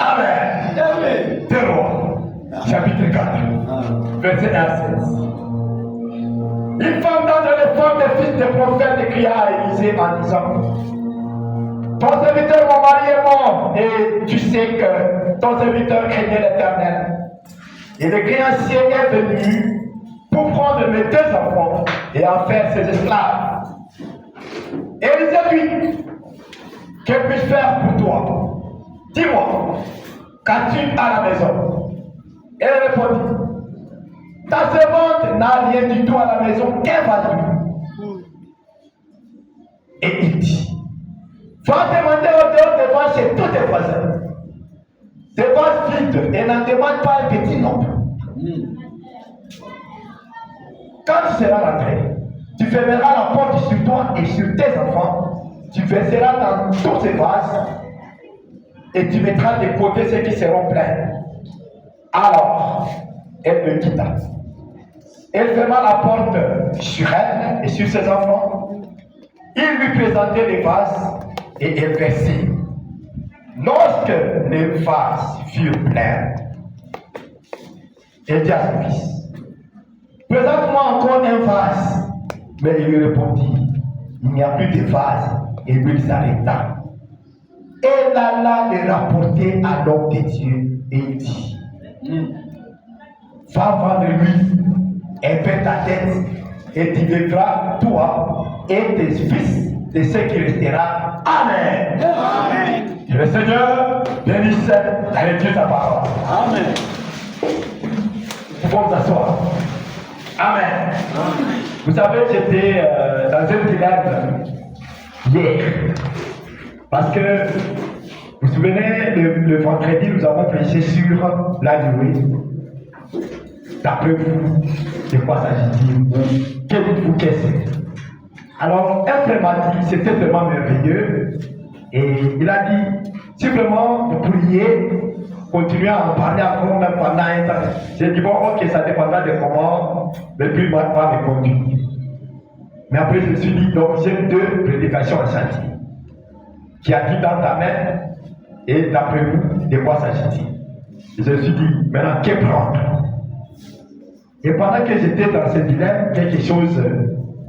Amen. Amen. 2 Rois, chapitre 4, verset 1 à 16. Une femme d'entre les femmes des fils des prophètes cria à Élisée en disant: ton serviteur, mon mari est mort, et tu sais que ton serviteur craignait l'Éternel. Et le créancier est venu pour prendre mes 2 enfants et en faire ses esclaves. Élisée lui, que puis-je faire pour toi? Dis-moi, qu'as-tu à la maison? Elle répondit: ta servante n'a rien du tout à la maison qu'un vase d'huile. Et il dit: va demander au dehors des vases chez tous tes voisins. Des vases vides et n'en demande pas un petit nombre. Quand tu seras rentré, tu fermeras la porte sur toi et sur tes enfants. Tu verseras dans tous ces vases et tu mettras de côté ceux qui seront pleins. Alors, elle me quitta. Elle ferma la porte sur elle et sur ses enfants. Il lui présentait les vases et elle versait. Lorsque les vases furent pleins, elle dit à son fils: présente-moi encore un vase. Mais il lui répondit: il n'y a plus de vase. Et lui s'arrêta. Elle alla le rapporter à l'homme de Dieu et dit: va vendre lui et paie ta dette, et tu vivras toi et tes fils de ce qui restera. Amen. Amen. Que le Seigneur bénisse à l'étude de sa parole. Amen. Nous pouvons nous asseoir. Amen. Amen. Vous savez, j'étais dans un dilemme hier. Parce que, vous vous souvenez, le vendredi, nous avons prêché sur la nuée. D'après vous, de quoi s'agit-il? Que dites-vous que c'est? Alors, un frère m'a dit, c'était vraiment merveilleux. Et il a dit, simplement, vous pourriez continuer à en parler encore même pendant un temps. J'ai dit, bon, ok, ça dépendra de comment le but va me conduire. Mais après, je me suis dit, donc, j'ai 2 prédications en chantier. Qui a dit dans ta main, et d'après vous, de quoi s'agit-il? Je me suis dit, maintenant, que prendre? Et pendant que j'étais dans ce dilemme, quelque chose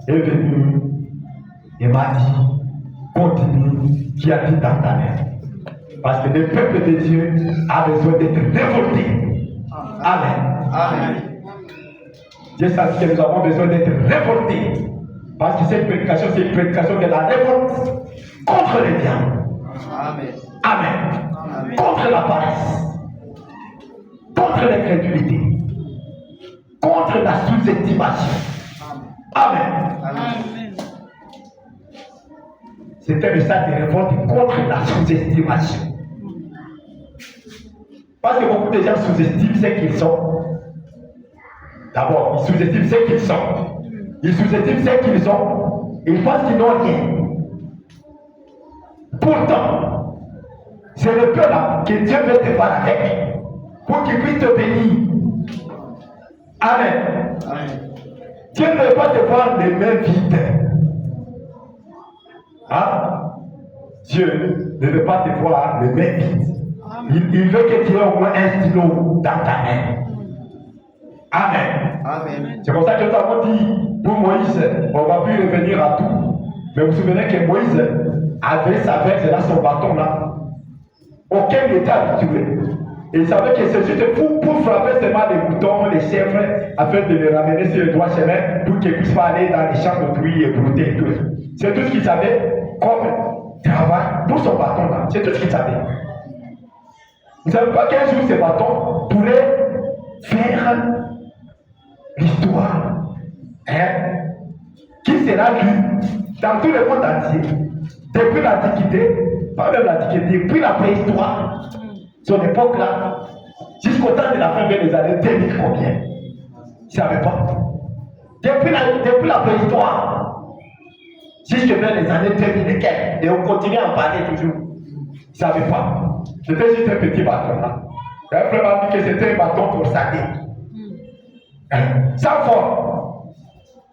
est venu et m'a dit: continue, qui a dit dans ta main. Parce que le peuple de Dieu a besoin d'être révolté. Amen. Amen. Dieu sait que nous avons besoin d'être révoltés. Parce que cette prédication, c'est une prédication de la révolte contre le diable. Amen. Amen. Amen. Contre la paresse, contre l'incrédulité, contre la sous-estimation. Amen. Amen. C'est un message de révolte contre la sous-estimation. Parce que beaucoup de gens sous-estiment ce qu'ils sont. D'abord, ils sous-estiment ce qu'ils sont. Ils sous-estiment ce qu'ils ont. Ils pensent qu'ils n'ont rien. Pourtant, c'est le peu là que Dieu veut te voir avec pour qu'il puisse te bénir. Amen. Amen. Dieu ne veut pas te voir les mains vides. Hein? Dieu ne veut pas te voir les mains vides. Il veut que tu aies au moins un stylo dans ta main. Amen. Amen. C'est pour ça que nous avons dit pour Moïse, on va plus revenir à tout. Mais vous vous souvenez que Moïse avait sa verse là, son bâton là. Aucun n'était habitué. Et il savait que c'est juste pour frapper seulement les moutons, les chèvres, afin de les ramener sur le droit chemin pour qu'ils ne puissent pas aller dans les champs d'autrui et brouter et tout. C'est tout ce qu'il savait comme travail pour son bâton là. C'est tout ce qu'il savait. Vous ne savez pas qu'un jour ce bâton pourrait faire l'histoire, hein, qui sera lu dans tout le monde entier, depuis l'Antiquité, pas même l'Antiquité, depuis la préhistoire, son époque là, jusqu'au temps de la fin des années 2000 combien? Ils ne savaient pas. Depuis la préhistoire, jusqu'à les années 2000 et quelques, et on continue à en parler toujours. Ils ne savaient pas. C'était juste un petit bâton là. Il a vraiment dit que c'était un bâton pour saler. Sans forme.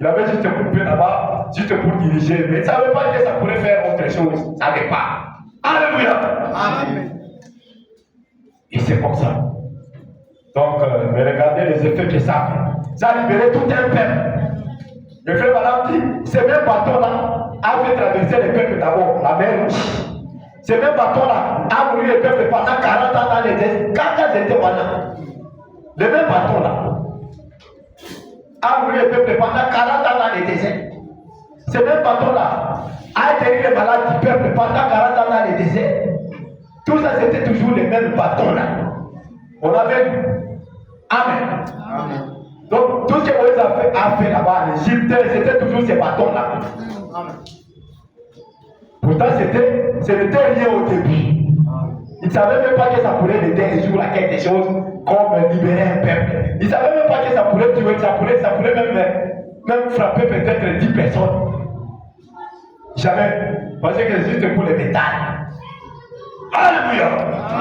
Il avait juste coupé là-bas, juste pour diriger, mais il ne savait pas que ça pourrait faire autre chose. Il ne savait pas. Alléluia. Amen. Et c'est comme ça. Donc, regardez les effets que ça fait. Ça a libéré tout un peuple. Le frère Balaam dit, ce même bâton-là a fait traverser les peuples d'abord, la mer Rouge. Ce même bâton-là a mouru les peuples pendant 40 ans dans les désert, quand ils étaient malades. Le même bâton-là a mouru les peuples pendant 40 ans dans les déserts. Ce même bâton-là a guéri les malades du peuple pendant 40 ans dans les déserts. Tout ça, c'était toujours les mêmes bâtons-là. On avait vu. Amen. Amen. Donc, tout ce que Moïse a fait là-bas en Égypte, c'était toujours ces bâtons-là. Amen. Pourtant, c'était rien au début. Ils ne savaient même pas que ça pourrait aider un jour à quelque chose comme libérer un peuple. Ils ne savaient même pas que ça pourrait tuer, ça pourrait même frapper peut-être 10 personnes. Jamais. Parce que c'est juste pour les bétails. Alléluia.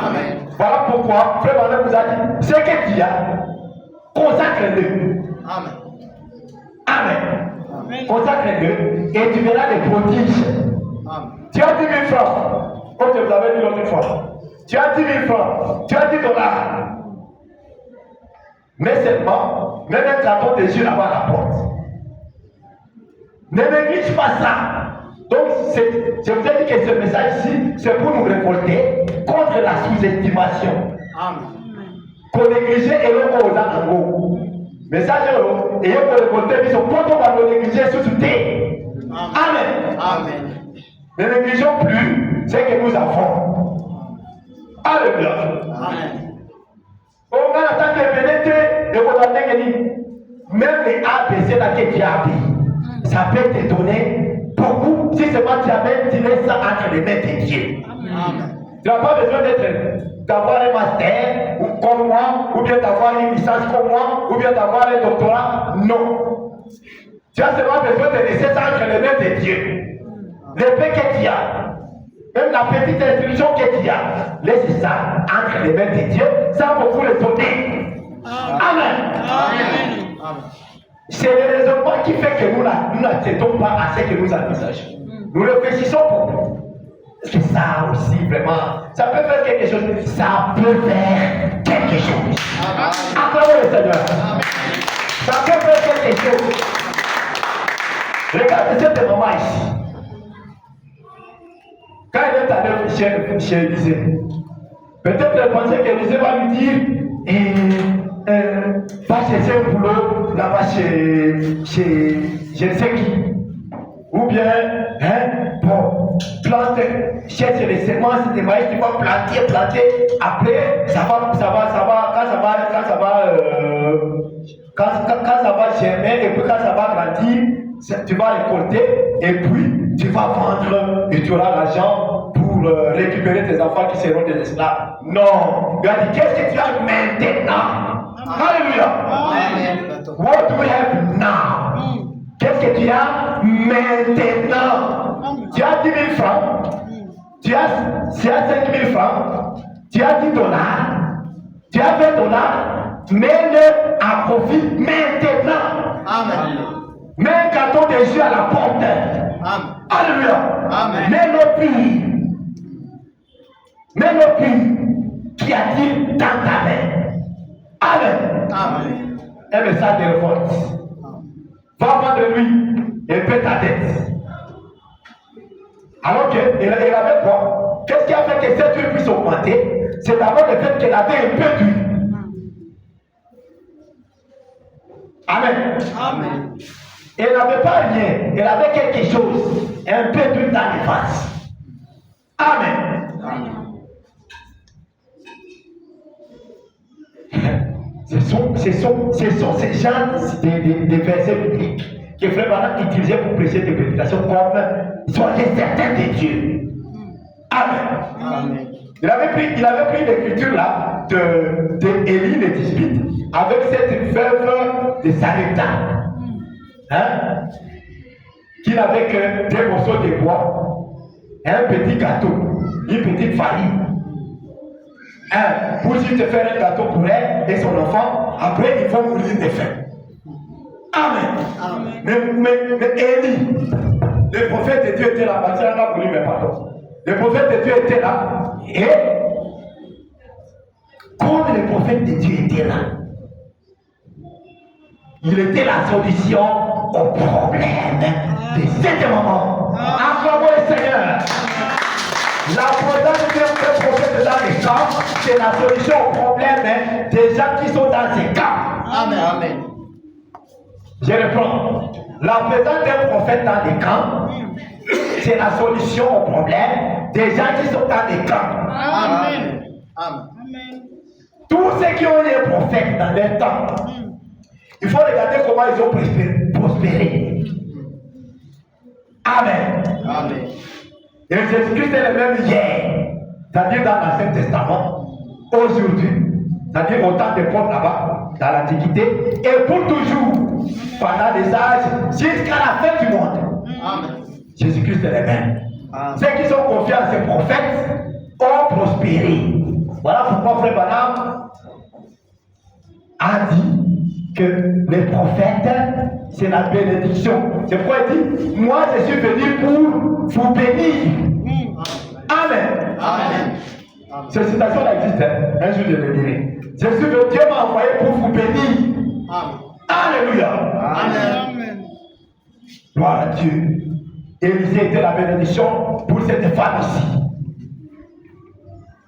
Amen. Voilà pourquoi Frère Manuel vous a dit, ce que tu as, consacre-le. Amen. Amen. Amen. Consacre-le et tu verras les prodiges. Amen. Tu as 10 000 francs, comme je vous avais dit l'autre fois. Tu as 10 000 francs, tu as 10 $. Mais seulement, même un carton de jus là-bas à la porte. Ne néglige pas ça. Donc, je vous ai dit que ce message ici, c'est pour nous révolter contre la sous-estimation. Amen. Qu'on négligeait et l'on cause en gros. Message et on peut révolter, mais quand on va nous négliger sous-souté. Amen. Amen. Ne négligeons plus ce que nous avons. Alléluia. Amen. On a en tant que bénéfice, et on a dit, même les ABC là que tu as appris, ça peut te donner beaucoup. Si seulement tu amènes, tu laisses ça entre les mains de Dieu. Amen. Tu n'as pas besoin d'avoir un master ou comme moi, ou bien d'avoir une licence comme moi, ou bien d'avoir un doctorat. Non. Tu as seulement besoin de laisser ça entre les mains de Dieu. L'épée que tu as, même la petite instruction que tu as, laisse ça entre les mains de Dieu, sans beaucoup les donner. Amen. Amen. C'est le raisonnement qui fait que nous n'acceptons pas à ce que nous envisageons. Nous réfléchissons pour. Est-ce que ça aussi, vraiment, ça peut faire quelque chose? Ça peut faire quelque chose. Acclamons le Seigneur. Ça peut faire quelque chose. Regardez cette maman ici. Quand elle est allée chez Élisée, peut-être elle pensait qu'Élisée va lui dire va chercher un boulot là-bas chez je ne sais qui. Ou bien, bon, plante, cherche les semences de maïs, tu vas planter, après, quand ça va germer, et puis quand ça va grandir, tu vas récolter, et puis tu vas vendre, et tu auras l'argent pour récupérer tes enfants qui seront des esclaves. Non, il a dit, qu'est-ce que tu as maintenant? Alléluia. Amen. What do we have now? Qu'est-ce que tu as maintenant? Tu as 10 000 francs, tu as 5 000 francs, tu as 10 $, tu as 20 $, mets-le à profit maintenant. Amen. Mets un carton de jus à la porte. Amen. Alléluia. Amen. Mets-le puis. Mets-le puis. Qu'y a-t-il dans ta main? Amen. Amen. Un message de révolte. Va vendre lui et paie ta dette. Alors qu'elle avait quoi? Qu'est-ce qui a fait que cette huile puisse augmenter? C'est d'abord le fait qu'elle avait un peu d'huile. Amen. Amen. Elle n'avait pas rien, elle avait quelque chose, un peu d'huile dans les faces. Amen. Amen. Ce sont ces gens des versets bibliques que Frère Branham utilisait pour prêcher des prédications comme soyez certains de Dieu. Amen. Amen. Il avait pris l'écriture là de Élie le Tishbite avec cette veuve de Sarepta. Qui n'avait que des morceaux de bois, un petit gâteau, une petite farine. Pour juste faire un gâteau pour elle et son enfant, après ils vont mourir de faim. Amen. Amen. Mais Élie, le prophète de Dieu était là, parce qu'il a voulu, mais pardon. Le prophète de Dieu était là, et prophète de Dieu était là. Il était la solution au problème de cet moment. Acclamons le Seigneur. La présence d'un prophète dans les camps, c'est la solution au problème des gens qui sont dans ces camps. Amen. Amen. Je reprends. La présence d'un prophète dans les camps, c'est la solution au problème des gens qui sont dans les camps. Amen. Amen. Tous ceux qui ont eu un prophète dans leur temps, il faut regarder comment ils ont prospéré. Amen. Amen. Et Jésus-Christ est le même hier, c'est-à-dire dans l'Ancien Testament, aujourd'hui, c'est-à-dire au temps des pauvres là-bas, dans l'Antiquité, et pour toujours, pendant les âges, jusqu'à la fin du monde. Amen. Jésus-Christ est le même. Amen. Ceux qui sont confiés à ces prophètes ont prospéré. Voilà pourquoi Frère Branham a dit que les prophètes, c'est la bénédiction. C'est pourquoi il dit, moi je suis venu pour vous bénir. Amen. Amen. Cette citation-là existe, hein? Un jour je le dirai. Dieu m'a envoyé pour vous bénir. Amen. Alléluia. Amen. Gloire à Dieu. Élisée était la bénédiction pour cette femme ici.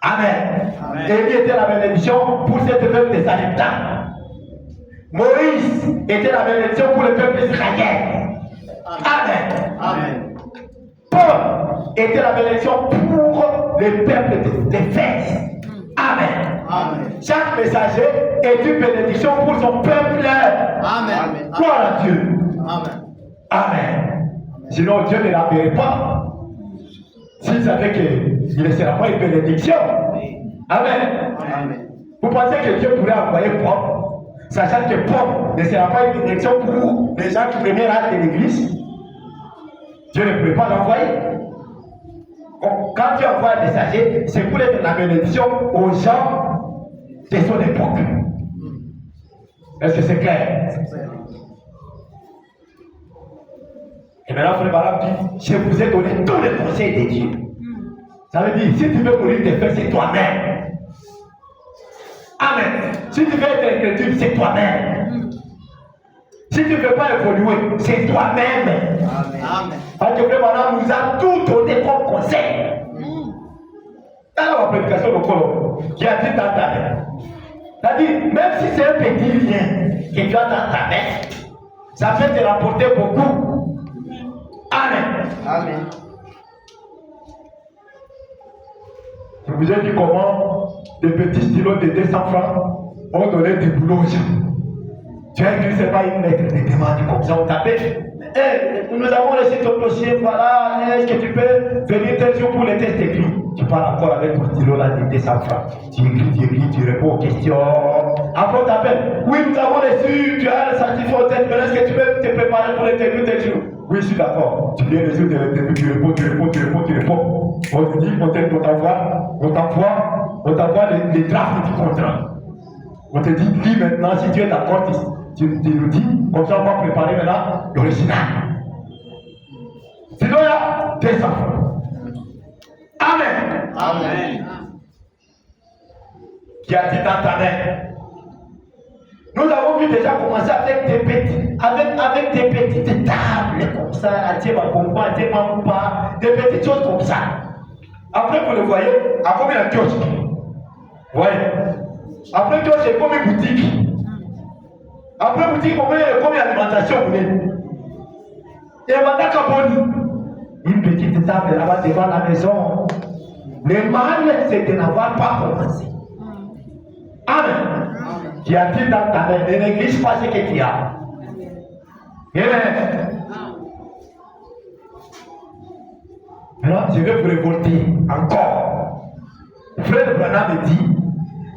Amen. Amen. Élie était la bénédiction pour cette veuve de Sarepta. Moïse était la bénédiction pour le peuple israélien. Amen. Amen. Paul était la bénédiction pour le peuple d'Éphèse. Amen. Amen. Chaque messager est une bénédiction pour son peuple. Amen. Gloire à Dieu. Amen. Amen. Sinon, Dieu ne l'enverrait pas. S'il savait qu'il ne sera pas une bénédiction. Amen. Amen. Vous pensez que Dieu pourrait envoyer Paul, sachant que Paul ne sera pas une bénédiction pour les gens qui premier âge de l'église? Dieu ne pouvait pas l'envoyer. Quand Dieu envoie un messager, c'est pour être la bénédiction aux gens de son époque. Est-ce que c'est clair? Et maintenant, Frère Branham dit, je vous ai donné tous les conseils de Dieu. Ça veut dire, si tu veux mourir de faim, c'est toi-même. Amen. Si tu veux être incrédule, c'est toi-même. Si tu ne veux pas évoluer, c'est toi-même. Amen. Parce que Frère Branham nous a tout donné comme conseil. Dans la prédication de Colombe, qui a dit dans ta main. C'est-à-dire, même si c'est un petit rien que tu as dans ta main, ça peut te rapporter beaucoup. Amen. Amen. Je vous ai dit comment des petits stylos de 200 francs ont donné du boulot aux gens. Tu as écrit seulement une lettre de demande comme ça, on t'appelle. Nous avons reçu ton dossier, voilà, est-ce que tu peux venir tel jour pour les tests écrits? Tu pars encore avec ton stylo là de 200 francs. Tu écris, tu réponds aux questions. Après on t'appelle. Oui, nous avons reçu, tu as le certificat au test, mais est-ce que tu peux te préparer pour l'interview tel jour? Oui, je suis d'accord. Tu viens le jour de l'interview, tu réponds. On te dit, on t'envoie les drafts du contrat. On te dit, lis maintenant, si tu es d'accord, tu nous dis, comme ça on va préparer maintenant l'original. Sinon, il y a 200 francs. Amen. Amen. Qui a dit dans ta main. Nous avons vu déjà commencer avec des petites tables comme ça, à Tiemabomba, des petites choses comme ça. Après, vous le voyez, à combien de kiosques? Oui. Après, kiosque, c'est comme une boutique. Après, boutique, combien d'alimentation vous voulez? Et maintenant, Caponi, une petite table là-bas devant la maison. Le mal, c'est de n'avoir pas commencé. Amen. Qui a dit dans ta main, ne néglige pas ce que tu as. Amen. Maintenant, je vais vous révolter encore. Frère Branham me dit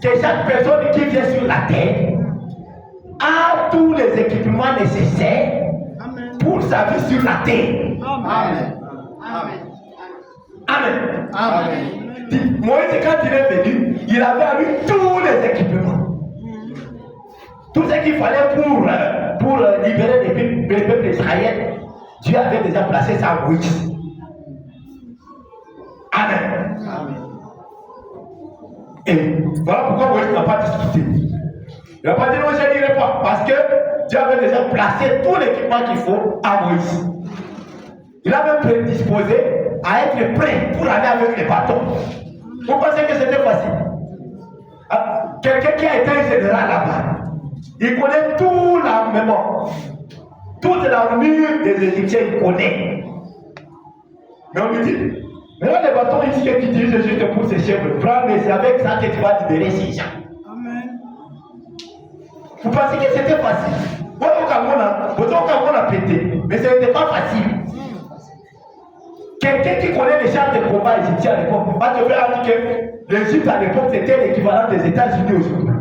que chaque personne qui vient sur la terre a tous les équipements nécessaires pour sa vie sur la terre. Amen. Amen. Amen. Moïse, quand il est venu, il avait avec tous les équipements. Tout ce qu'il fallait pour libérer le peuple israélien, Dieu avait déjà placé ça à Moïse. Amen. Amen. Et voilà pourquoi Moïse n'a pas discuté. Il n'a pas dit non, je n'irai pas. Parce que Dieu avait déjà placé tout l'équipement qu'il faut à Moïse. Il a même prédisposé à être prêt pour aller avec les bâtons. Vous pensez que c'était facile? Quelqu'un qui a été un général là-bas, il connaît tout l'armement. Toute l'armure des Égyptiens, il connaît. Mais on lui dit, maintenant les bâtons ici que tu utilises juste pour ces chèvres, prends-les, c'est avec ça que tu vas libérer ces gens. Amen. Vous pensez que c'était facile? Vous on a pété, mais ce n'était pas facile. Quelqu'un qui connaît les chars de combat égyptiens à l'époque, va te faire dire que l'Égypte à l'époque c'était l'équivalent des États-Unis aujourd'hui.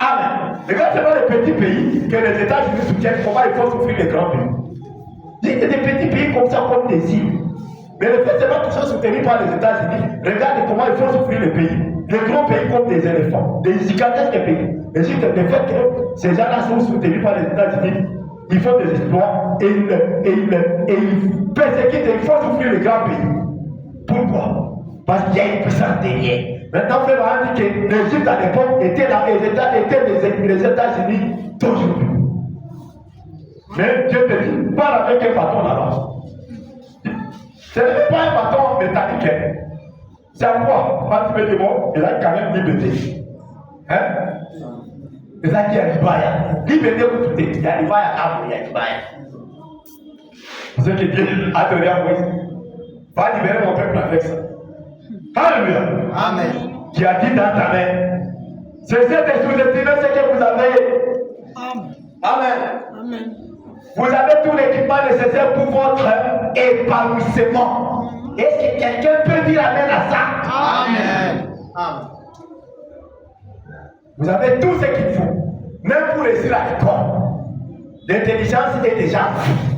Amen. Regarde seulement les petits pays que les États-Unis soutiennent, comment il faut souffrir les grands pays. C'est des petits pays comme ça, comme des îles. Mais le fait seulement qu'ils sont soutenus par les États-Unis, regarde comment il faut souffrir les pays. Les grands pays comme des éléphants, des gigantesques pays. L'Égypte, le fait que ces gens-là sont soutenus par les États-Unis, ils font des exploits et ils persécutent et ils font souffrir les grands pays. Pourquoi? Parce qu'il y a une puissance derrière. Maintenant, frère va dire que l'Égypte à l'époque était là et les États-Unis d'aujourd'hui. Mais Dieu te dit, parle avec un bâton là-bas. Ce n'est pas un bâton métallique. C'est à quoi? Quand tu me dis bon, il a quand même liberté. Hein? C'est ça qui est Libaya. Liberté pour tout. Il y a Libaya à il y a Libaya. C'est ce que Dieu a donné à Moïse. Va libérer mon peuple avec ça. Alléluia. Amen. Qui a dit dans ta main, cessez de sous-estimer ce que vous avez. Amen. Amen. Amen. Vous avez tout l'équipement nécessaire pour votre épanouissement. Est-ce que quelqu'un peut dire amen à ça? Amen. Amen. Vous avez tout ce qu'il faut, même pour réussir à l'école. L'intelligence est déjà faite.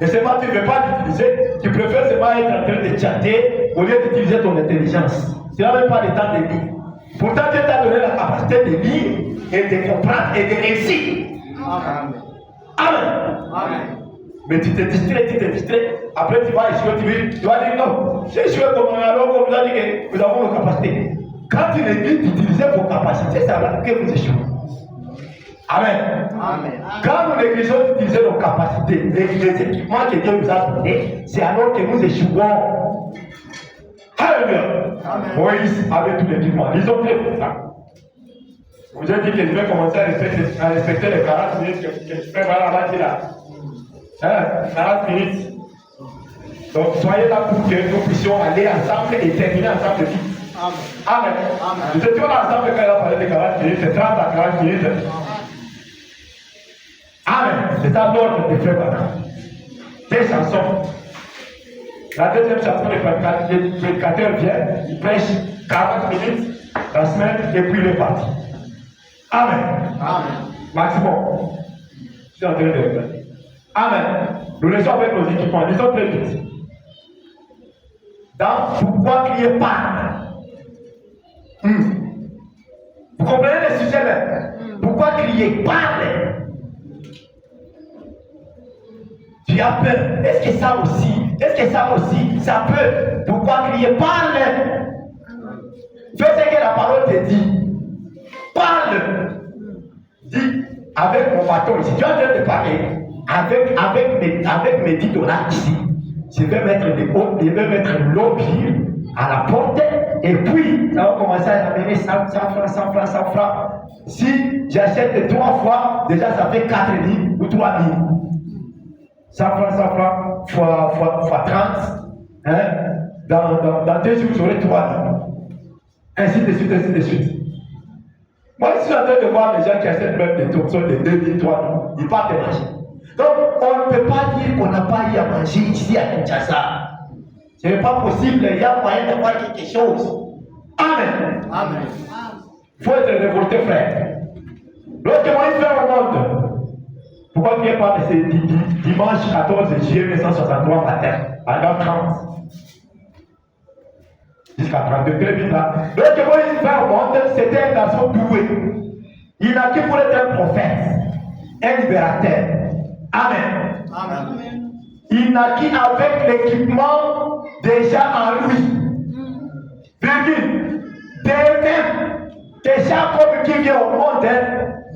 Et seulement tu ne veux pas l'utiliser, tu préfères seulement être en train de chatter au lieu d'utiliser ton intelligence. Tu n'as même pas le temps de lire. Pourtant, Dieu t'a donné la capacité de lire et de comprendre et de réussir. Amen. Amen. Amen. Mais tu te distrais, après tu vas échouer, tu vas dire non, j'ai échoué comme un alors qu'on vous a dit que nous avons nos capacités. Quand tu négliges d'utiliser vos capacités, c'est alors que vous échouez. Amen. Amen. Quand nous négligeons d'utiliser nos capacités, les équipements que Dieu nous a donnés, c'est alors que nous échouons. Alléluia. Moïse avait tout l'équipement. Lisons très bien. Vous avez dit que je vais commencer à respecter les 40 minutes que je fais là-bas, là. 40 minutes. Donc soyez là pour que nous puissions aller ensemble et terminer ensemble vite. Amen. Amen. Nous étions là ensemble quand il a parlé de 40 minutes, c'est 30 à 40 minutes. Amen. C'est ça l'ordre des frères Bana. Des chansons. La deuxième chanson, le prédicateur vient, il prêche 40 minutes la semaine et puis il est parti. Amen. Amen. Maximum. Je suis en train de répéter. Amen. Nous laissons avec nos équipements. Lisons très vite. Dans pourquoi crier pas? Vous comprenez le sujet même? Pourquoi crier parle? Tu as peur. Est-ce que ça aussi, ça peut? Pourquoi crier parle? Fais ce que la parole te dit. Parle. Dis avec mon bâton ici. Tu es en train de parler. Avec mes 10 dollars ici. Je vais mettre l'eau à la porte et puis ça va commencer à ramener 100 francs. Si j'achète 3 fois, déjà ça fait 4,5 ou 3,000. 100 francs fois 30. Hein? Dans 2 jours, j'aurai 3,000. Ainsi de suite. Moi, je suis en train de voir les gens qui achètent même des tournesols de 2,000, 3,000. Ils partent de manger. Donc, on ne peut pas dire qu'on n'a pas eu à manger ici à Kinshasa. Ce n'est pas possible, il y a moyen d'avoir quelque chose. Amen. Amen. Il faut être révolté, frère. Lorsque Moïse fait au monde, pourquoi il n'y a pas de ce dimanche 14 juillet 1963 matin, à 9h30 jusqu'à 32, très vite là. Lorsque Moïse fait au monde, c'était un garçon doué. Il n'a que pour être un prophète, un libérateur. Amen. Amen. Il naquit avec l'équipement déjà en lui. qui vient au monde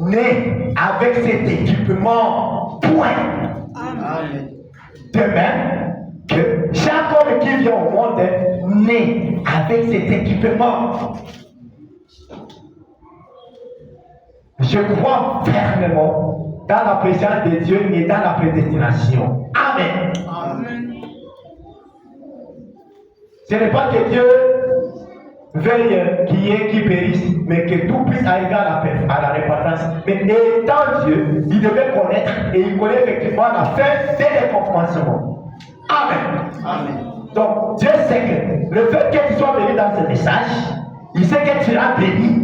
naît avec cet équipement. Point. Amen. De même que chaque homme qui vient au monde naît avec cet équipement. Je crois fermement dans la présence de Dieu et dans la prédestination. Amen. Amen. Ce n'est pas que Dieu veuille qu'il y ait qui périsse, mais que tout puisse arriver à la repentance. Mais étant Dieu, il devait connaître et il connaît effectivement la fin dès le commencement. Amen. Amen. Donc Dieu sait que le fait que tu sois venu dans ce message, il sait que tu seras béni.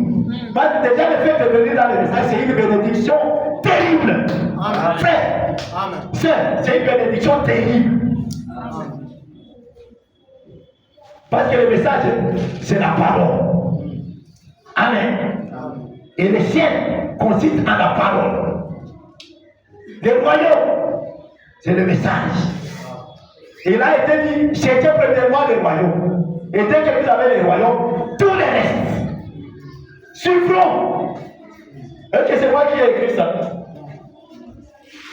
Parce que déjà le fait de venir dans le message, c'est une bénédiction terrible. Amen. Frère, Amen. sœur, c'est une bénédiction terrible. Amen. Parce que le message, c'est la parole. Amen. Amen. Et le ciel consiste en la parole. Le royaume, c'est le message. Et il a été dit, cherchez premièrement le royaume. Et dès que vous avez le royaume, tous les restes suivront. Est-ce que c'est moi qui ai écrit ça?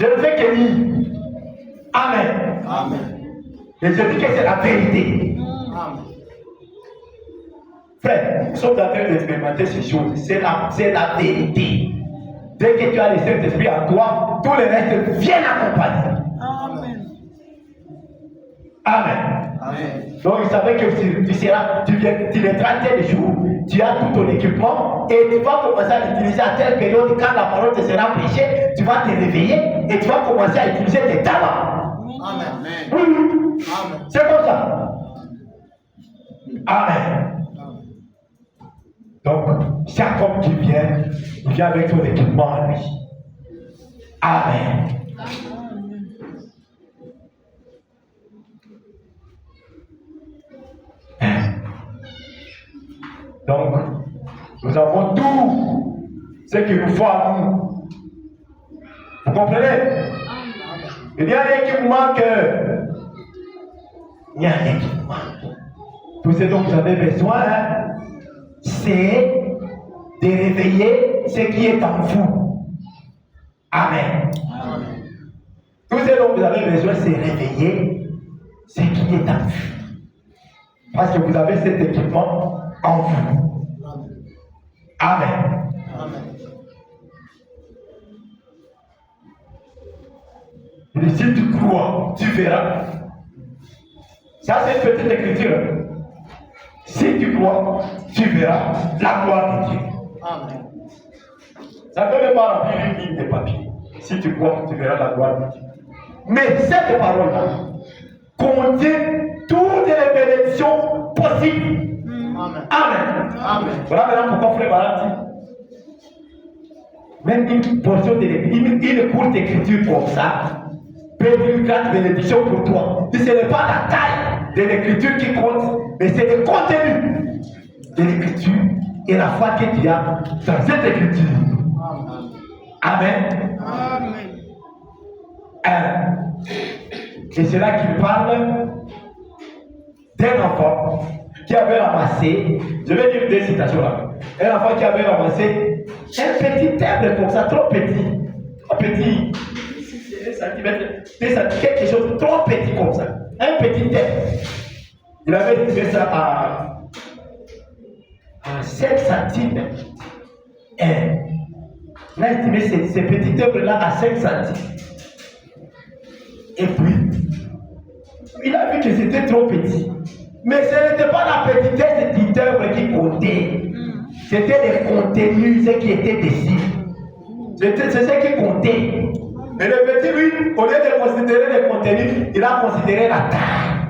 Je ne fais que lire. Amen. Amen. Et je dis que c'est la vérité. Amen. Frère, nous sommes en train d'expérimenter ces choses. C'est la vérité. Dès que tu as le Saint-Esprit en toi, tous les restes viennent accompagner. Amen. Amen. Amen. Donc il savait que tu viendras tel jour, tu as tout ton équipement et tu vas commencer à l'utiliser à telle période. Quand la parole te sera prêchée, tu vas te réveiller et tu vas commencer à utiliser tes talents. Amen. Oui, oui. Amen. C'est comme ça. Amen. Donc, chaque homme qui vient, il vient avec son équipement à lui. Amen. Donc, nous avons tout ce qu'il nous faut à nous. Vous comprenez? Il y a un équipement que. Il y a un équipement. Tout ce dont vous avez besoin, c'est de réveiller ce qui est en vous. Amen. Amen. Tout ce dont vous avez besoin, c'est réveiller ce qui est en vous. Parce que vous avez cet équipement en vous. Amen. Amen. Et si tu crois, tu verras. Ça, c'est une petite écriture. Si tu crois, tu verras la gloire de Dieu. Amen. Ça ne peut même pas remplir une ligne de papier. Si tu crois, tu verras la gloire de Dieu. Mais cette parole-là contient toutes les bénédictions possibles. Amen. Amen. Amen. Voilà maintenant pourquoi Frère Barat dit. Même une portion de une courte écriture comme ça peut être une grande bénédiction pour toi. Ce n'est pas la taille de l'écriture qui compte, mais c'est le contenu de l'écriture et la foi que tu as dans cette écriture. Amen. Amen. Et c'est là qu'il parle d'un enfant qui avait ramassé, je vais dire deux citations là, un enfant qui avait ramassé un petit table comme ça, trop petit, 1 cm, quelque chose de trop petit comme ça, un petit table. Il avait estimé ça à 7 centimes. Il a estimé ces petites œuvres-là à 5 centimes. Et puis, il a vu que c'était trop petit. Mais ce n'était pas la petitesse des œuvres qui comptait. C'était les contenus, ce qui était dessus. C'est ce qui comptait. Mais le petit, lui, au lieu de considérer les contenus, il a considéré la taille.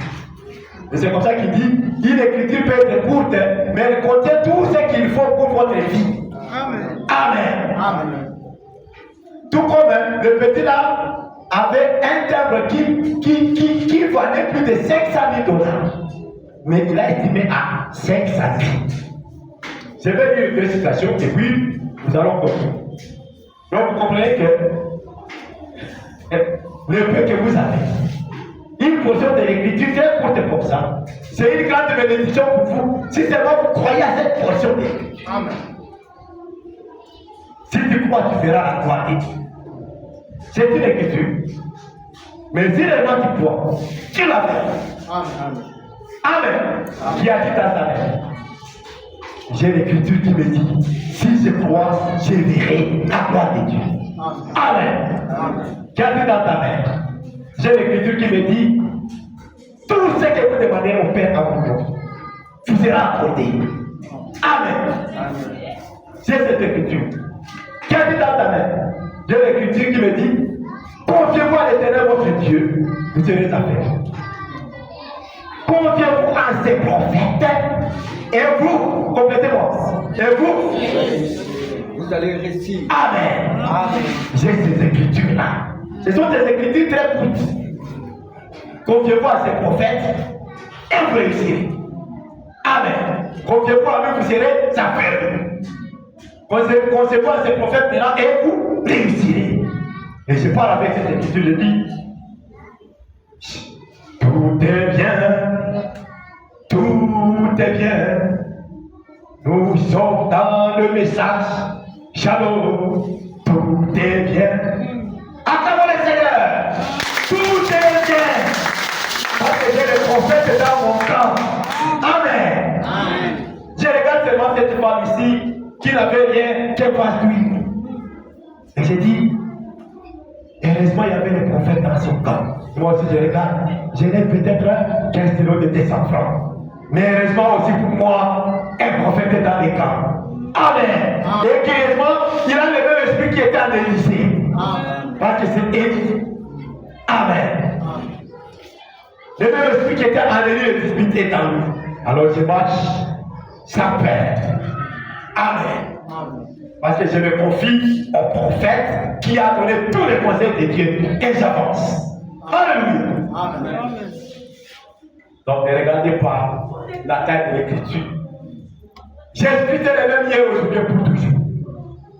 Et c'est comme ça qu'il dit, une écriture peut être courte, mais elle contient tout ce qu'il faut pour votre vie. Amen. Amen. Amen. Tout comme le petit là avait un timbre qui valait plus de 500 000 $. Mais il a estimé à 500 000. Je vais lire deux citations et puis nous allons comprendre. Donc vous comprenez que le peu que vous avez, une portion de l'écriture très courte comme ça, c'est une grande bénédiction pour vous si seulement vous croyez à cette portion d'écriture. Amen. toi, tu verras la gloire de Dieu. C'est une écriture. Mais si réellement tu crois, tu la fais. Amen. Amen. Qui a dit dans ta main? J'ai l'écriture qui me dit, si je crois, je verrai la gloire de Dieu. Amen. Qui a dit dans ta main? J'ai l'écriture qui me dit, tout ce que vous demandez au Père en mon nom, vous sera accordé. Amen. J'ai cette écriture. Qui a dit dans ta main? J'ai l'écriture qui me dit, confiez-vous à l'Éternel votre Dieu, vous serez affaires. Confiez-vous à ses prophètes, et vous, complétez-moi, et Vous allez réussir. Amen. Amen. J'ai ces écritures-là. Ce sont des écritures très courtes. Confiez-vous à ces prophètes, et vous réussirez. Amen. Confiez-vous à lui, vous serez affaires. Confiez-vous à ces prophètes maintenant, et vous réussirez. Et je parle avec cette écriture, je dis, tout est bien, tout est bien. Nous sommes dans le message, Shalom, tout est bien. Acclamons le Seigneur, tout est bien. Parce que j'ai le prophète dans mon camp. Amen. Je regarde seulement cette femme ici qui n'avait rien qu'elle fasse lui. Et j'ai dit, heureusement, il y avait le prophète dans son camp. Moi aussi, je regarde. Je n'ai peut-être 15 kilos de 200 francs. Mais heureusement aussi pour moi, un prophète est dans les camps. Amen. Et curieusement, il a le même esprit qui était en Élysée. Parce que c'est Élie. Amen. Le même esprit qui était en Élysée, l'esprit est en lui. Alors je marche sans peur. Amen. Parce que je me confie au prophète qui a donné tous les conseils de Dieu. Et j'avance. Alléluia. Amen. Donc ne regardez pas la taille de l'écriture. J'ai expliqué les mêmes hier aujourd'hui pour toujours.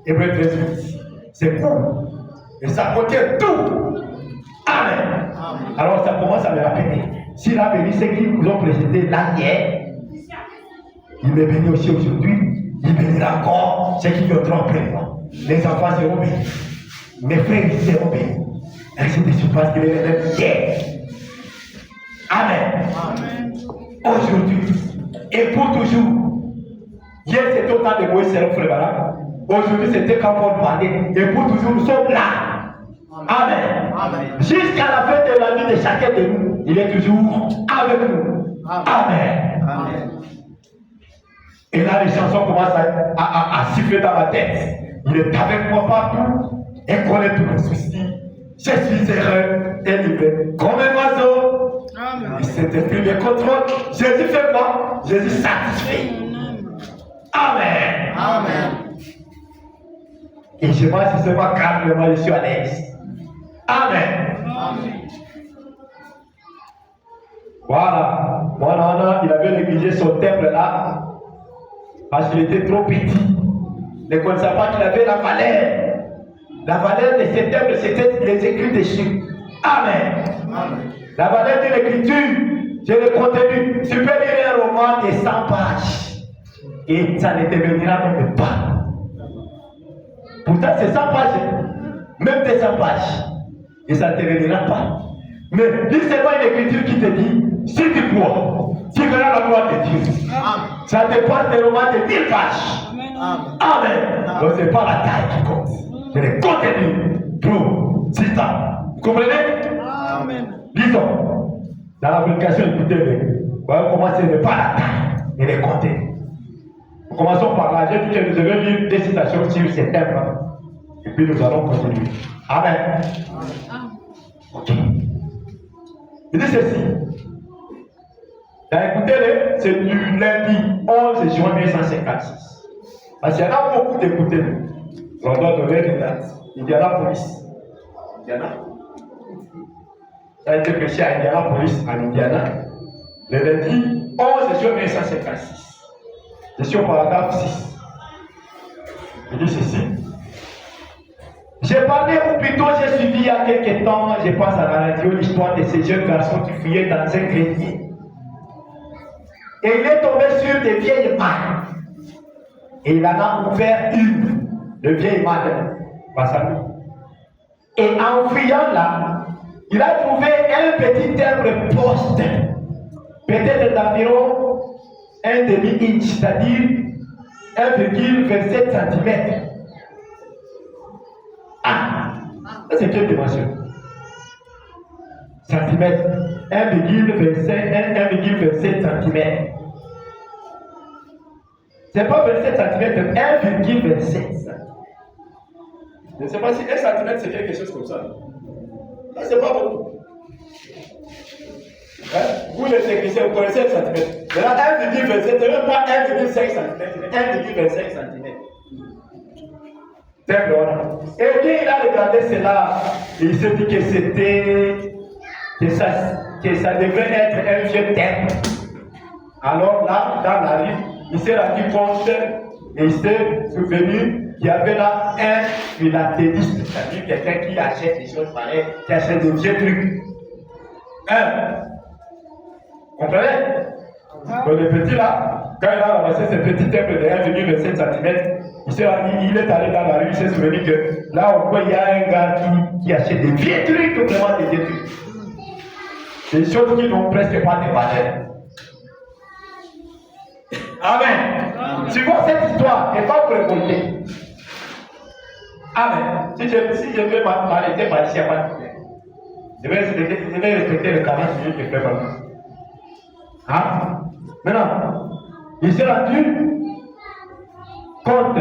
Hébreu 13, c'est court. Et ça contient tout. Amen. Alors ça commence à me rappeler. S'il a béni ceux qui vous ont précédé là hier, il me bénit aussi aujourd'hui. Il bénira encore ceux qui viendront après moi. Les enfants seront bénis. Mes frères ils seront bénis. Ainsi de suite parce qu'il est le même hier. Amen. Aujourd'hui et pour toujours. Hier c'était au temps de Moïse et frère Barak. Aujourd'hui c'était quand Paul parlait. Et pour toujours nous sommes là. Amen. Jusqu'à la fin de la vie de chacun de nous, il est toujours avec nous. Amen. Et là les chansons commencent à siffler dans ma tête. Il est avec moi partout et connaît tous mes soucis. Je suis heureux et libre comme un oiseau. Il s'est pris le contrôle. Jésus fait moi. Jésus satisfait. Amen. Et je marche seulement calmement, je suis à l'aise. Amen. Voilà. Mon nana, il avait négligé son temple là. Parce qu'il était trop petit. Ne connaissait pas qu'il avait la valeur. La valeur de ce temple, c'était les écrits dessus. Amen. La valeur de l'écriture, c'est le contenu. Tu peux lire un roman de 100 pages. Et ça ne te deviendra même pas. Pourtant, c'est 100 pages. Même 200 pages. Et ça ne te deviendra pas. Mais lis seulement une écriture qui te dit, si tu crois, tu verras la gloire de Dieu. Ça dépasse des romans de 1000 pages. Amen. Donc ce n'est pas la taille qui compte. C'est le contenu. Tout. C'est ça. Vous comprenez? Lisons. Dans l'application, écoutez-le. Voyons comment ce n'est pas la taille, mais le contenu. Commençons par là. J'ai dit que nous devons lire des citations sur ces thèmes. Et puis nous allons continuer. Amen. Ok. Il dit ceci. Écoutez-le, c'est du lundi 11 juin 1956. Parce qu'il y en a beaucoup d'écouter. On doit donner les dates. Indianapolis. Indiana. Ça a été prêché à Indianapolis, en Indiana. Le lundi 11 juin 1956. Je suis au paragraphe 6. Il dit ceci. J'ai parlé, ou plutôt j'ai suivi il y a quelques temps, je pense à la radio, l'histoire de ces jeunes garçons qui fuyaient dans un grenier. Et il est tombé sur des vieilles mains. Et il en a ouvert une, le vieil main. pas ça. Et en fouillant là, il a trouvé un petit timbre poste, peut-être d'environ 1,5 inch, c'est-à-dire 1,27 cm. Ah, c'est quelle dimension? Centimètre, 1,27 cm. C'est pas 27 cm, 1,27 cm. Je ne sais pas si 1 cm c'est quelque chose comme ça. Ça, c'est pas beaucoup. Hein? Vous les techniciens, vous connaissez 1 cm. Maintenant, 1,27, c'est même pas 1,5 cm, mais 1,25 cm. C'est bon. Et quand il a regardé cela, il s'est dit que c'était. Que ça devait être un vieux temple. Alors là, dans la rue, il s'est rendu compte et il s'est souvenu qu'il y avait là un philatéliste, c'est-à-dire quelqu'un qui achète des choses pareilles, qui achète des vieux trucs. Vous comprenez? Donc le petit là, quand il a ramassé ce petit temple de 1,27 cm, il est allé dans la rue, il s'est souvenu que là au coin il y a un gars qui achète des vieux trucs, vraiment des vieux trucs. Des choses qui n'ont presque pas de valeur. Amen. Tu vois cette histoire, et pas pour révolter. Amen. Si je veux m'arrêter par ici, il n'y a pas de problème. Je vais respecter le 40 minutes que je fais maintenant. Hein? Maintenant, il s'est rendu compte.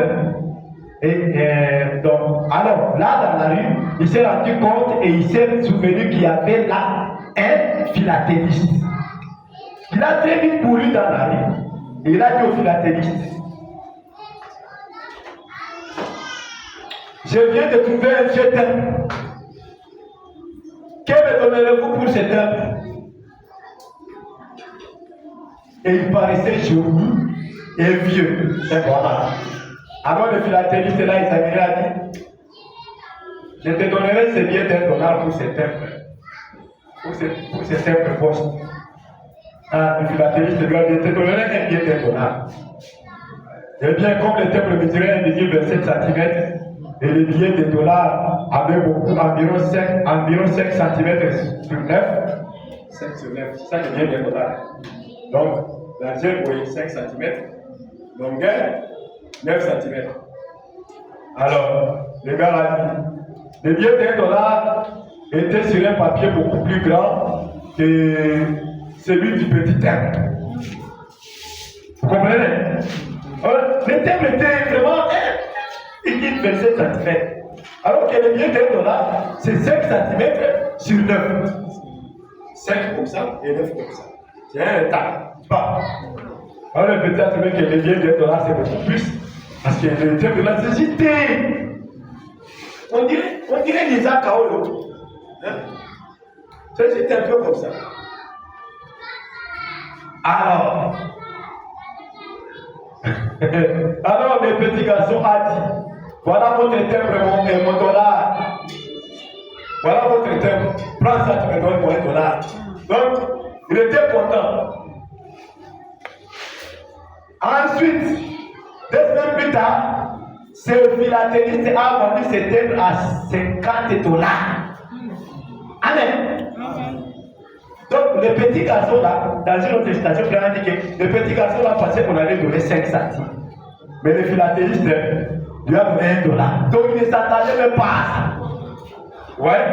Donc, alors, là dans la rue, il s'est rendu compte et il s'est souvenu qu'il y avait là un philatéliste. Il a très vite couru dans la rue et il a dit au philatéliste: je viens de trouver un vieux temple. Que me donnerez-vous pour ce temple? Et il paraissait jauni et vieux. Et voilà. Alors le philatéliste là, il s'est dit: je te donnerai ce billet $1 pour ce temple. Pour ce temple poste. Le philatéliste lui a dit: je te donnerai un billet $1. Eh bien, comme le temple mesurait 1,27 cm et les billets de dollars avaient beaucoup, environ 5 cm sur 9, 5 sur 9, c'est ça que vient des dollars. Donc, l'argent, oui, 5 cm, longueur 9 cm. Alors, le gars a dit: le billet $1 était sur un papier beaucoup plus grand que celui du petit temple. Vous comprenez? Le temple était vraiment 1,27 cm. Alors que le billet $1, c'est 5 cm sur 9. 5 comme ça et 9 comme ça. C'est un tas. Alors le petit a trouvé que le billet $1 c'est beaucoup plus. Parce que le temple là, c'est jeté. On dirait les Akaolo. C'était un peu comme ça. Alors, le petit garçon a dit: voilà votre timbre, mon dollar. Voilà votre timbre. Prends ça, tu me donnes mon $1. Donc, il était content. Ensuite, 2 semaines plus tard, ce philatéliste a vendu ce timbre à $50. Amen. Donc, le petit garçon là, dans une autre station, il a dit que le petit garçon là pensait qu'on allait donner 5 centimes. Mais le philatéliste lui a donné $1. Donc, il ne s'attendait même pas à ça. Ouais.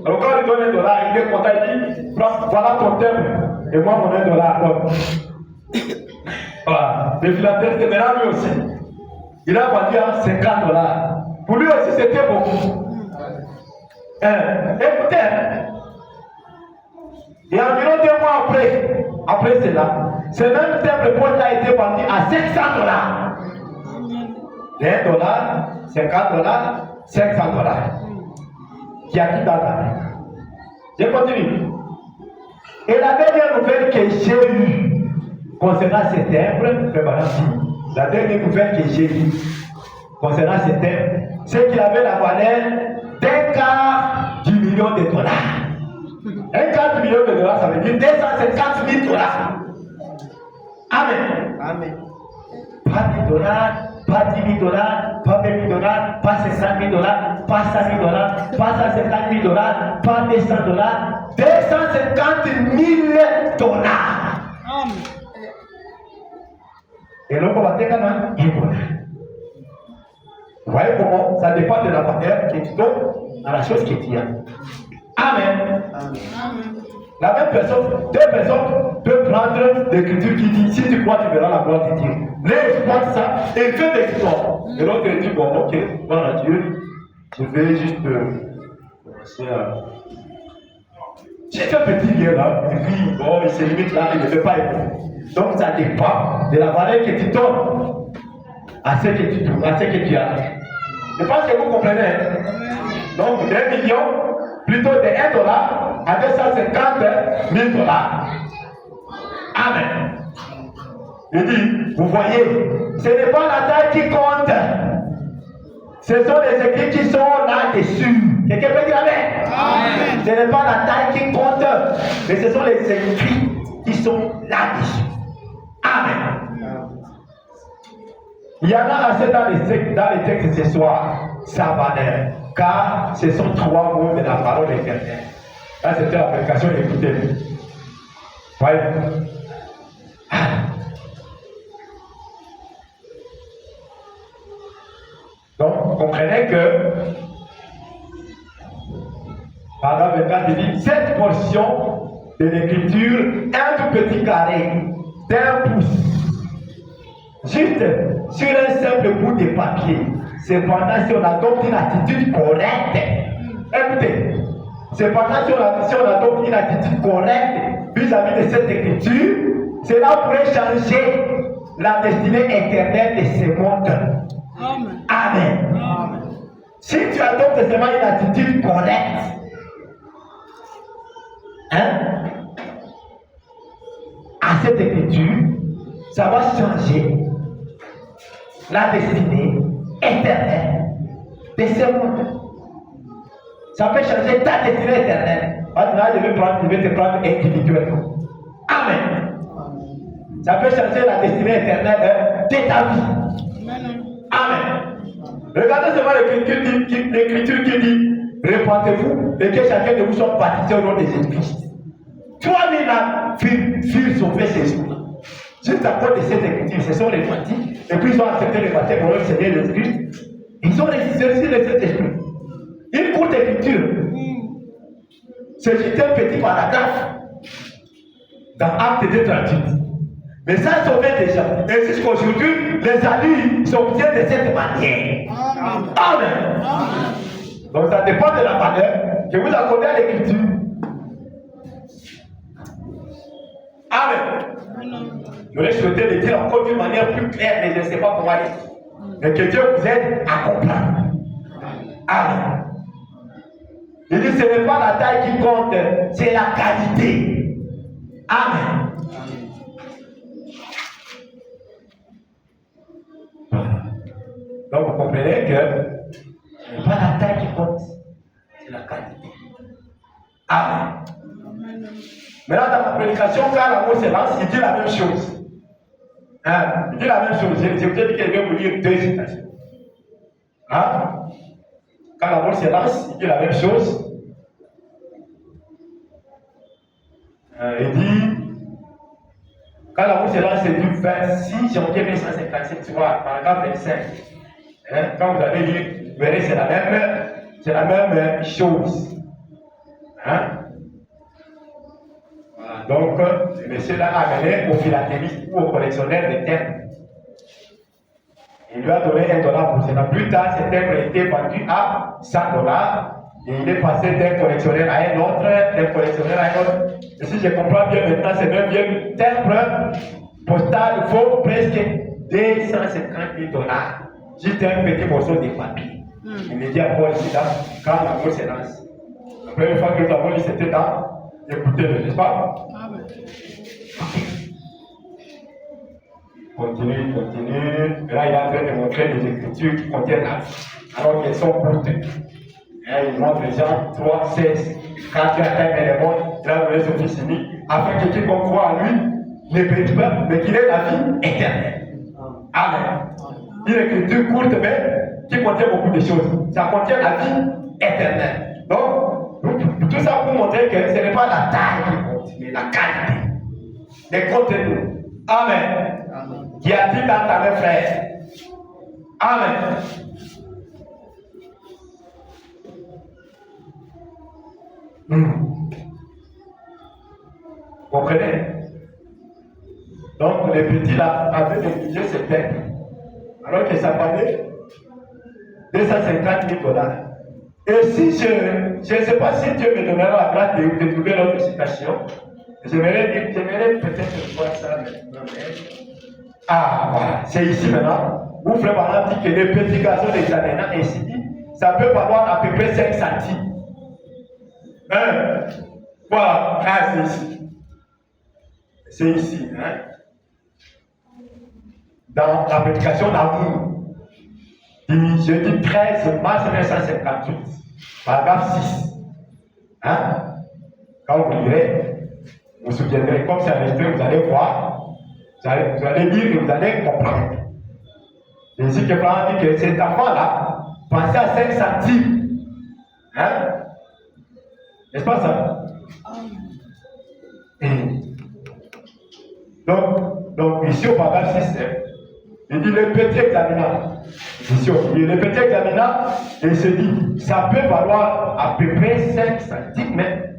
Donc, quand il donne $1, il est content, il dit: voilà ton timbre, et moi mon $1. Donc, voilà. Le philatéliste, maintenant lui aussi, il a vendu à $50. Pour lui aussi, c'était beaucoup. Écoutez, et environ 2 mois après cela, ce même temple poste a été vendu à $500. $1, $50, $500. Qui a quitté dans la vie. Je continue. Et la dernière nouvelle que j'ai eue concernant ce temple, la dernière nouvelle que j'ai eue concernant ce temple, c'est qu'il avait la valeur d'1/4 du million de dollars. $1/4 du million de dollars, ça veut dire $250 000. Amen. Amen. Pas 1000 dollars, pas 10 000 dollars, pas 20 000 dollars, pas 500 000 dollars, pas 100 000 dollars, pas 150 000 dollars, pas 200 dollars, 250 000 dollars. Amen. Et donc, on va dire qu'on a un bonheur. Vous voyez comment ça dépend de la manière que tu donnes à la chose que tu as. Amen. La même personne, deux personnes peuvent prendre l'écriture qui dit si tu crois, tu verras la gloire de Dieu. L'un exploite ça et fait des histoires. Et l'autre dit bon, ok, gloire à Dieu, je vais juste commencer à. J'ai un petit bien là, et puis bon, il se limite là, il ne fait pas écouter. Donc ça dépend de la valeur que tu donnes à ce que tu as. Je pense que vous comprenez. Donc, d'1 million, plutôt de 1 dollar à 250 000 dollars. Amen. Il dit, vous voyez, ce n'est pas la taille qui compte. Ce sont les écrits qui sont là-dessus. Quelqu'un peut dire Amen. Amen. Ce n'est pas la taille qui compte, mais ce sont les écrits qui sont là-dessus. Amen. Il y en a assez dans les textes ce soir, sa valeur, car ce sont 3 mots de la parole éternelle. Là, c'était la prédication, écoutez-le. Voyez. Donc, vous comprenez que, pendant 24, il dit, cette portion de l'écriture, un tout petit carré d'1 pouce. Juste sur un simple bout de papier. Cependant, si on adopte une attitude correcte, écoutez, cependant, si on adopte une attitude correcte vis-à-vis de cette écriture, cela pourrait changer la destinée éternelle de ce monde. Amen. Amen. Amen. Si tu adoptes seulement une attitude correcte, à cette écriture, ça va changer la destinée éternelle de ce monde. Ça peut changer ta destinée éternelle. Maintenant, je vais te prendre individuellement. Amen. Ça peut changer la destinée éternelle de ta vie. Amen. Regardez seulement l'écriture qui dit répandez-vous et que chacun de vous soit baptisé au nom de Jésus-Christ. 3000 âmes furent sauvées ces jours-là. Juste à cause de cette écriture, ce sont les baptisés. Et puis ils ont accepté le baptême pour leur Seigneur Jésus-Christ. Ils ont reçu de cet esprit. Une courte écriture. C'est juste un petit paragraphe dans Acte 2:38. Mais ça a sauvé des gens. Et jusqu'aujourd'hui, les saluts s'obtiennent de cette manière. Amen. Donc ça dépend de la valeur que vous accordez à l'écriture. Amen. J'aurais souhaité le dire encore d'une manière plus claire, mais je ne sais pas comment dire. Mais que Dieu vous aide à comprendre. Amen. Il dit ce n'est pas la taille qui compte, c'est la qualité. Amen. Donc vous comprenez que ce n'est pas la taille qui compte, c'est la qualité. Amen. Maintenant, dans la prédication, quand l'amour se lance, il dit la même chose. Il dit la même chose. Je vous ai dit qu'il va vous lire 2 citations. Quand l'amour se lance, il dit la même chose. Il dit, quand l'amour se lance, c'est du 26 janvier 1957, tu vois, paragraphe 25. Quand vous allez lire, vous verrez, c'est la même chose. Donc, ce monsieur-là a amené au philatéliste ou au collectionneur de termes. Il lui a donné $1 pour cela. Plus tard, cet timbre a été vendu à $100. Et il est passé d'un collectionneur à un autre, d'un collectionneur à un autre. Et si je comprends bien maintenant, c'est même bien timbre postal vaut presque $250,000. Juste un petit morceau de papier. Il me dit à Paul ici, là, quand l'amour se lance. La première fois que nous avons lu, c'était dans écoutez-le, n'est-ce pas? Amen. Continue. Et là, il est en train de montrer des écritures qui contiennent la vie, alors qu'elles sont courtes. Il montre les gens 3, 16, 4, 5 éléments, il a donné son fils unique, afin que quiconque croit en lui ne périsse pas, mais qu'il ait la vie éternelle. Amen. Une écriture courte, mais qui contient beaucoup de choses. Ça contient la vie éternelle. Donc, tout ça pour montrer que ce n'est pas la taille qui compte, mais la qualité. Les contenus. Amen. Qui a dit dans ta main, frère. Amen. Comprenez? Donc, les petits là avaient négligé ce texte. Alors que ça valait 250 000 $. Et si je ne sais pas si Dieu me donnera la grâce de trouver l'autre citation, j'aimerais peut-être voir ça maintenant. Ah, voilà, c'est ici maintenant. Où Frère Branham dit que les petits garçons des Aménas, ainsi dit, ça peut valoir à peu près 5 centimes. Voilà, ah, c'est ici. C'est ici, hein. Dans la prédication d'amour. Jeudi 13 mars 1958, paragraphe 6. Hein? Quand vous lirez, vous vous souviendrez, comme c'est enregistré, vous allez voir, vous allez lire et vous allez comprendre. C'est ici que Franck dit que cet enfant-là pensait à 5 centimes. Hein? N'est-ce pas ça? Et donc ici au paragraphe 6, il dit le petit examinant. Le petit examinant, il se dit, ça peut valoir à peu près 5 centimes, mais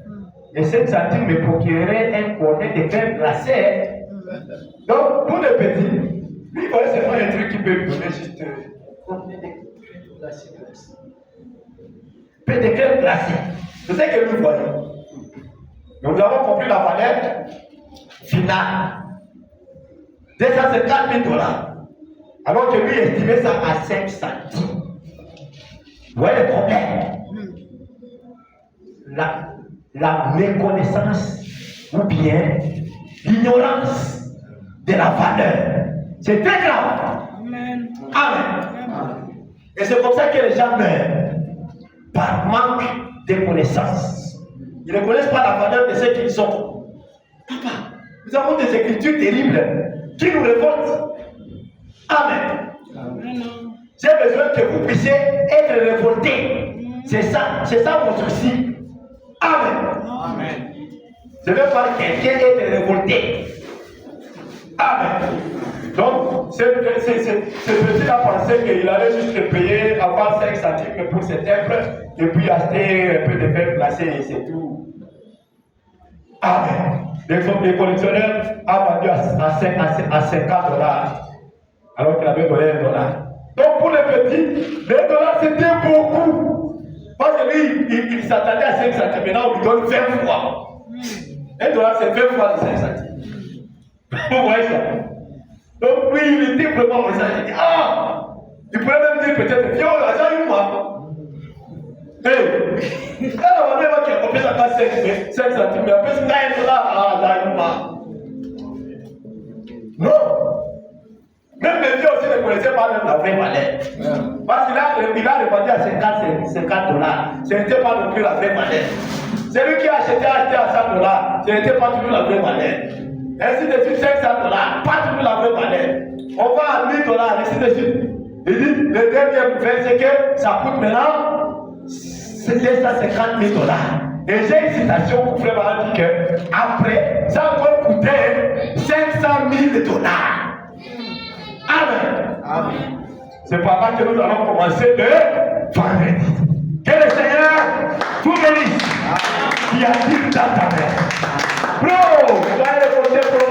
les 5 centimes me procureraient un cornet de crème glacée. Donc, pour le petit, lui, il voyait seulement un truc qui peut lui donner juste cornet de crème glacée. Peu de crème glacée. C'est ce que nous voyons. Donc, nous avons compris la valeur finale. 250 000 $. Alors que lui estimait ça à 5 centimes. Vous voyez le problème? La méconnaissance ou bien l'ignorance de la valeur. C'est très grave. Amen. Amen. Et c'est comme ça que les gens meurent. Par manque de connaissances. Ils ne connaissent pas la valeur de ce qu'ils sont. Papa, nous avons des écritures terribles qui nous révoltent. Amen. J'ai besoin que vous puissiez être révoltés. C'est ça mon souci. Amen. Amen. Je veux voir quelqu'un être révolté. Amen. Donc, ce petit a pensé qu'il allait juste payer, avoir 5 centimes pour cet œuvre, et puis acheter un peu de verre glacé et c'est tout. Amen. Les collectionneurs ont vendu à 50 $. Alors qu'il avait donné $1. Donc pour les petits, $1 c'était beaucoup. Parce que lui, il s'attendait à 5 centimes. Maintenant, on lui donne 20 fois. $1 c'est 20 fois les 5 centimes. Vous voyez ça? Donc lui, il était vraiment comme ça. Il dit, ah! Il pourrait même dire peut-être, viens, l'argent, il m'a. Hey! Alors, on va dire qu'il a compris ça à 5 centimes. Mais après, c'est $1. Ah, là, il m'a. Non! Même les vieux aussi ne connaissaient pas même la vraie valeur. Parce qu'il a revendu à 50 $. Ce n'était pas non plus la vraie valeur. Celui qui a acheté à 100 $, ce n'était pas toujours la vraie valeur. Ainsi de suite, 500 $, pas toujours la vraie valeur. On va à 1 000 $, ainsi de suite. Il dit, le dernier bouffet, c'est que ça coûte maintenant 250 000 $. Et j'ai une citation pour Frère Branham dit que après, ça a encore coûté 500 000 $. Amen. Amen. C'est par là que nous allons commencer le vendredi. Que le Seigneur vous bénisse. Qui a dit dans ta main. Bro, vous allez le côté pour